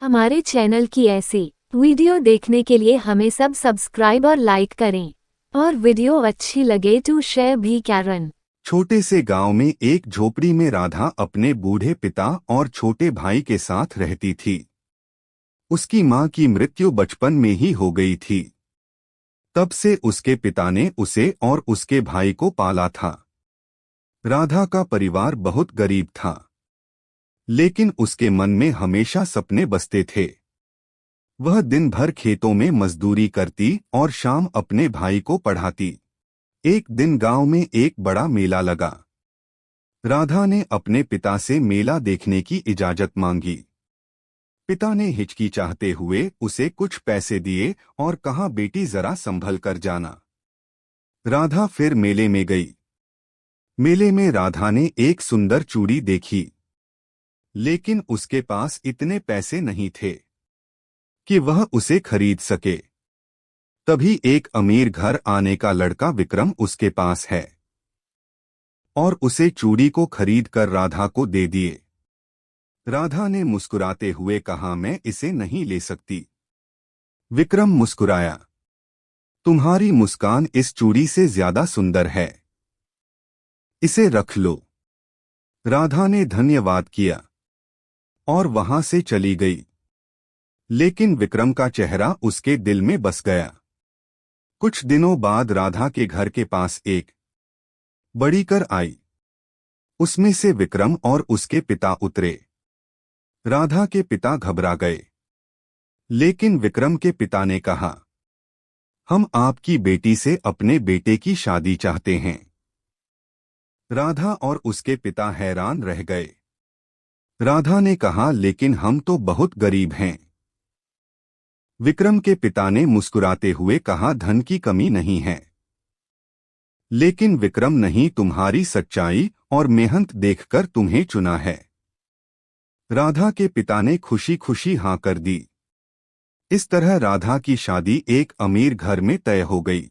हमारे चैनल की ऐसी वीडियो देखने के लिए हमें सब सब्सक्राइब और लाइक करें और वीडियो अच्छी लगे तो शेयर भी करें। छोटे से गांव में एक झोपड़ी में राधा अपने बूढ़े पिता और छोटे भाई के साथ रहती थी। उसकी मां की मृत्यु बचपन में ही हो गई थी। तब से उसके पिता ने उसे और उसके भाई को पाला था। राधा का परिवार बहुत गरीब था, लेकिन उसके मन में हमेशा सपने बसते थे। वह दिन भर खेतों में मजदूरी करती और शाम अपने भाई को पढ़ाती। एक दिन गांव में एक बड़ा मेला लगा। राधा ने अपने पिता से मेला देखने की इजाजत मांगी। पिता ने हिचकिचाते हुए उसे कुछ पैसे दिए और कहा, बेटी जरा संभल कर जाना। राधा फिर मेले में गई। मेले में राधा ने एक सुंदर चूड़ी देखी, लेकिन उसके पास इतने पैसे नहीं थे कि वह उसे खरीद सके। तभी एक अमीर घर आने का लड़का विक्रम उसके पास है और उसे चूड़ी को खरीद कर राधा को दे दिए। राधा ने मुस्कुराते हुए कहा, मैं इसे नहीं ले सकती। विक्रम मुस्कुराया, तुम्हारी मुस्कान इस चूड़ी से ज्यादा सुंदर है, इसे रख लो। राधा ने धन्यवाद किया और वहां से चली गई। लेकिन विक्रम का चेहरा उसके दिल में बस गया। कुछ दिनों बाद राधा के घर के पास एक बड़ी कार आई। उसमें से विक्रम और उसके पिता उतरे। राधा के पिता घबरा गए, लेकिन विक्रम के पिता ने कहा, हम आपकी बेटी से अपने बेटे की शादी चाहते हैं। राधा और उसके पिता हैरान रह गए। राधा ने कहा, लेकिन हम तो बहुत गरीब हैं। विक्रम के पिता ने मुस्कुराते हुए कहा, धन की कमी नहीं है, लेकिन विक्रम नहीं, तुम्हारी सच्चाई और मेहनत देखकर तुम्हें चुना है। राधा के पिता ने खुशी खुशी हाँ कर दी। इस तरह राधा की शादी एक अमीर घर में तय हो गई।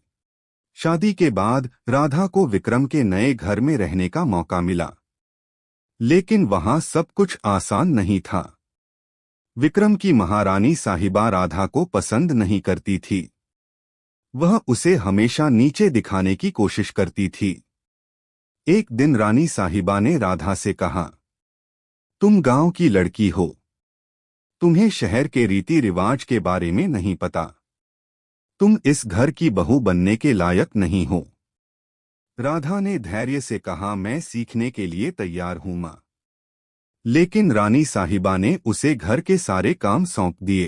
शादी के बाद राधा को विक्रम के नए घर में रहने का मौका मिला, लेकिन वहां सब कुछ आसान नहीं था। विक्रम की महारानी साहिबा राधा को पसंद नहीं करती थी। वह उसे हमेशा नीचे दिखाने की कोशिश करती थी। एक दिन रानी साहिबा ने राधा से कहा, तुम गांव की लड़की हो, तुम्हें शहर के रीति रिवाज के बारे में नहीं पता। तुम इस घर की बहू बनने के लायक नहीं हो। राधा ने धैर्य से कहा, मैं सीखने के लिए तैयार हूं मां। लेकिन रानी साहिबा ने उसे घर के सारे काम सौंप दिए,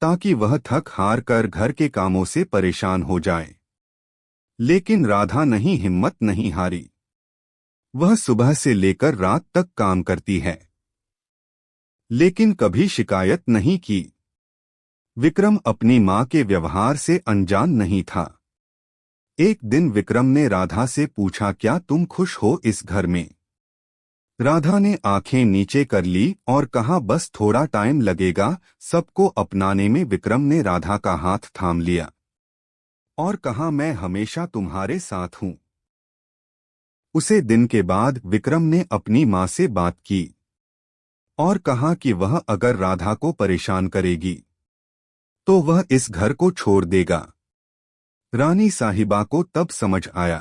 ताकि वह थक हार कर घर के कामों से परेशान हो जाए। लेकिन राधा नहीं, हिम्मत नहीं हारी। वह सुबह से लेकर रात तक काम करती है, लेकिन कभी शिकायत नहीं की। विक्रम अपनी मां के व्यवहार से अनजान नहीं था। एक दिन विक्रम ने राधा से पूछा, क्या तुम खुश हो इस घर में? राधा ने आंखें नीचे कर ली और कहा, बस थोड़ा टाइम लगेगा सबको अपनाने में। विक्रम ने राधा का हाथ थाम लिया और कहा, मैं हमेशा तुम्हारे साथ हूं। उसे दिन के बाद विक्रम ने अपनी मां से बात की और कहा कि वह अगर राधा को परेशान करेगी तो वह इस घर को छोड़ देगा। रानी साहिबा को तब समझ आया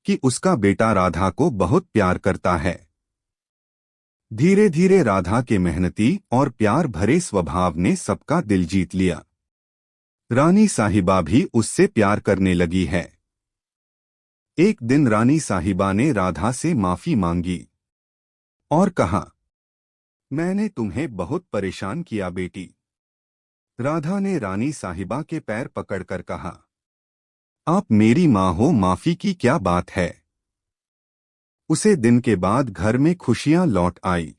कि उसका बेटा राधा को बहुत प्यार करता है। धीरे धीरे राधा के मेहनती और प्यार भरे स्वभाव ने सबका दिल जीत लिया। रानी साहिबा भी उससे प्यार करने लगी है। एक दिन रानी साहिबा ने राधा से माफी मांगी और कहा, मैंने तुम्हें बहुत परेशान किया बेटी। राधा ने रानी साहिबा के पैर पकड़कर कहा, आप मेरी मां हो, माफी की क्या बात है। उसे दिन के बाद घर में खुशियां लौट आई।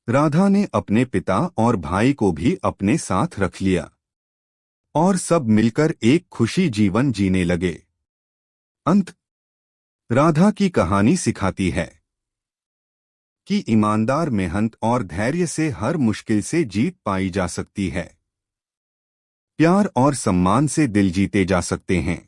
राधा ने अपने पिता और भाई को भी अपने साथ रख लिया और सब मिलकर एक खुशी जीवन जीने लगे। अंत। राधा की कहानी सिखाती है कि ईमानदार मेहनत और धैर्य से हर मुश्किल से जीत पाई जा सकती है। प्यार और सम्मान से दिल जीते जा सकते हैं।